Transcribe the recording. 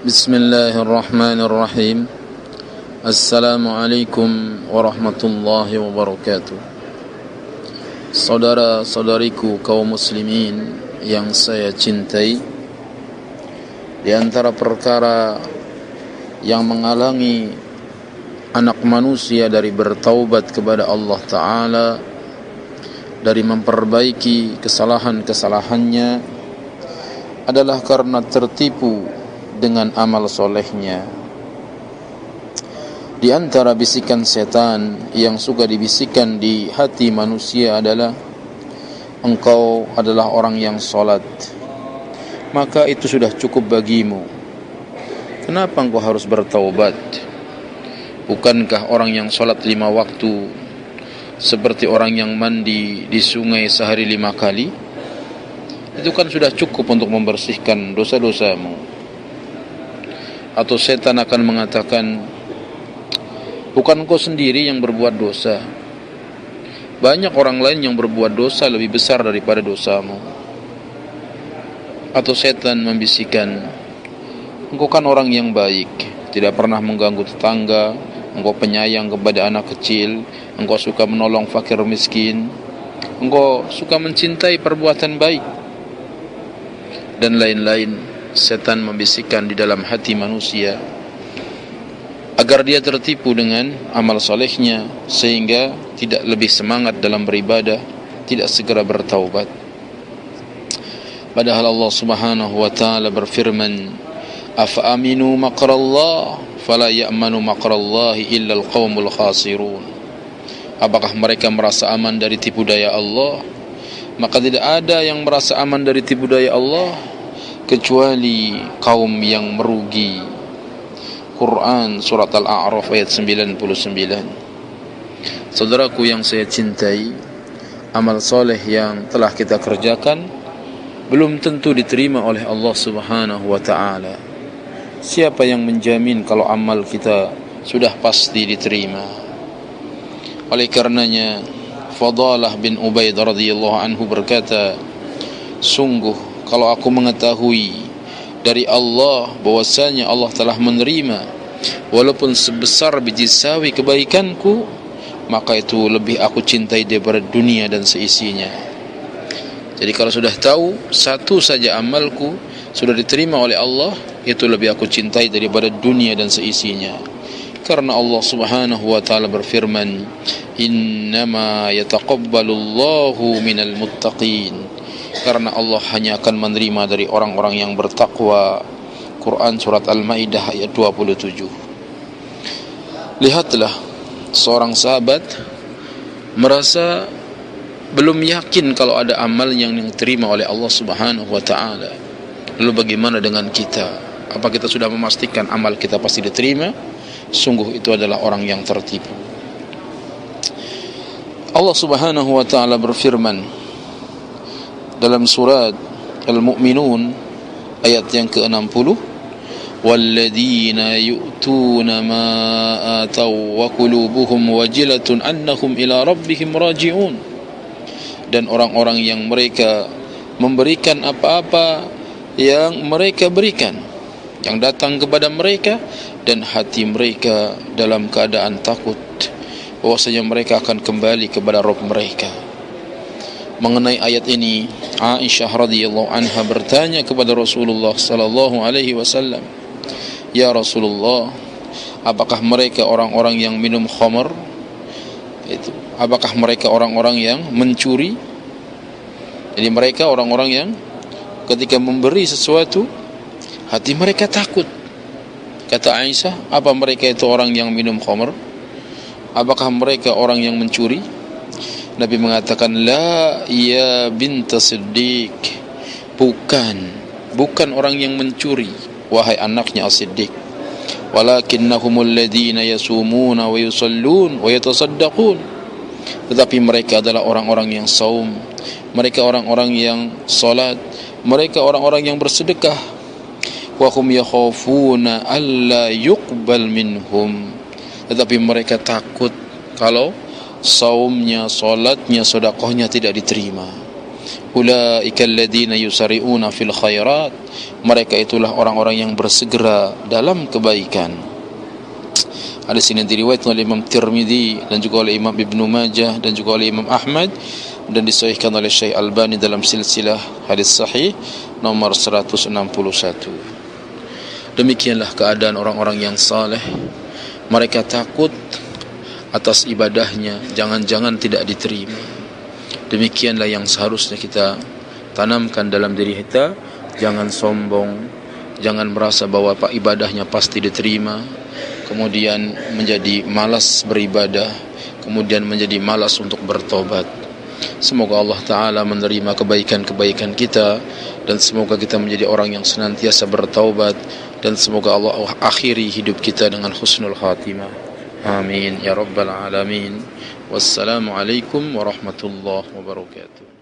Bismillahirrahmanirrahim. Assalamualaikum warahmatullahi wabarakatuh. Saudara-saudariku kaum muslimin yang saya cintai, di antara perkara yang menghalangi anak manusia dari bertaubat kepada Allah Ta'ala, dari memperbaiki kesalahan-kesalahannya, adalah karena tertipu dengan amal solehnya. Di antara bisikan setan yang suka dibisikkan di hati manusia adalah, engkau adalah orang yang solat, maka itu sudah cukup bagimu. Kenapa engkau harus bertaubat? Bukankah orang yang solat 5 waktu seperti orang yang mandi di sungai sehari 5 kali? Itu kan sudah cukup untuk membersihkan dosa-dosamu. Atau setan akan mengatakan, bukan engkau sendiri yang berbuat dosa, banyak orang lain yang berbuat dosa lebih besar daripada dosamu. Atau setan membisikkan, engkau kan orang yang baik, tidak pernah mengganggu tetangga, engkau penyayang kepada anak kecil, engkau suka menolong fakir miskin, engkau suka mencintai perbuatan baik, dan lain-lain. Setan membisikkan di dalam hati manusia agar dia tertipu dengan amal solehnya, sehingga tidak lebih semangat dalam beribadah, tidak segera bertaubat. Padahal Allah Subhanahu wa ta'ala berfirman, afa aminu makrallah fala ya'manu makrallahi illa alqawmul khasirun. Apakah mereka merasa aman dari tipu daya Allah? Maka tidak ada yang merasa aman dari tipu daya Allah kecuali kaum yang merugi. Quran surat Al-A'raf ayat 99. Saudaraku yang saya cintai, amal soleh yang telah kita kerjakan belum tentu diterima oleh Allah Subhanahu wa ta'ala. Siapa yang menjamin kalau amal kita sudah pasti diterima? Oleh karenanya Fadalah bin Ubaid radhiyallahu anhu berkata, sungguh kalau aku mengetahui dari Allah bahwasanya Allah telah menerima walaupun sebesar biji sawi kebaikanku, maka itu lebih aku cintai daripada dunia dan seisinya. Jadi kalau sudah tahu satu saja amalku sudah diterima oleh Allah, itu lebih aku cintai daripada dunia dan seisinya. Karena Allah Subhanahu wa ta'ala berfirman, innama yataqabbalullahu minal muttaqin. Karena Allah hanya akan menerima dari orang-orang yang bertakwa. Quran surat Al-Maidah ayat 27. Lihatlah, seorang sahabat merasa belum yakin kalau ada amal yang diterima oleh Allah Subhanahu wa ta'ala. Lalu bagaimana dengan kita? Apa kita sudah memastikan amal kita pasti diterima? Sungguh itu adalah orang yang tertipu. Allah Subhanahu wa ta'ala berfirman dalam surat Al-Mu'minun ayat yang ke-60, walladzina yu'tuna ma ataw wa qulubuhum wajilatun annahum ila rabbihim raji'un. Dan orang-orang yang mereka memberikan apa-apa yang mereka berikan, yang datang kepada mereka, dan hati mereka dalam keadaan takut bahwasanya mereka akan kembali kepada Rabb mereka. Mengenai ayat ini, Aisyah radhiyallahu anha bertanya kepada Rasulullah sallallahu alaihi wasallam, ya Rasulullah, apakah mereka orang-orang yang minum khamar? Itu, apakah mereka orang-orang yang mencuri? Jadi mereka orang-orang yang ketika memberi sesuatu hati mereka takut. Kata Aisyah, apa mereka itu orang yang minum khamar? Apakah mereka orang yang mencuri? Nabi mengatakan, la ya binta Siddiq, bukan orang yang mencuri, wahai anaknya As-Siddiq, walakinnahumul ladzina yasumuna wa yusallun wa yatasaddaqun. Tetapi mereka adalah orang-orang yang saum, mereka orang-orang yang salat, mereka orang-orang yang bersedekah. Wa hum yakhafuna alla yuqbal minhum. Tetapi mereka takut kalau saumnya, solatnya, sedekahnya tidak diterima. ulaika alladhina yusari'una fil khairat, mereka itulah orang-orang yang bersegera dalam kebaikan. Hadis ini diriwayatkan oleh Imam Tirmidzi dan juga oleh Imam Ibnu Majah dan juga oleh Imam Ahmad dan disahihkan oleh Syekh Albani dalam silsilah hadis sahih nomor 161. Demikianlah keadaan orang-orang yang saleh. Mereka takut atas ibadahnya jangan-jangan tidak diterima. Demikianlah yang seharusnya kita tanamkan dalam diri kita. Jangan sombong, jangan merasa bahwa ibadahnya pasti diterima, kemudian menjadi malas beribadah, kemudian menjadi malas untuk bertobat. Semoga Allah Ta'ala menerima kebaikan-kebaikan kita, dan semoga kita menjadi orang yang senantiasa bertaubat, dan semoga Allah akhiri hidup kita dengan husnul khatimah. Amin ya rabbal alamin. Wassalamualaikum warahmatullahi wabarakatuh.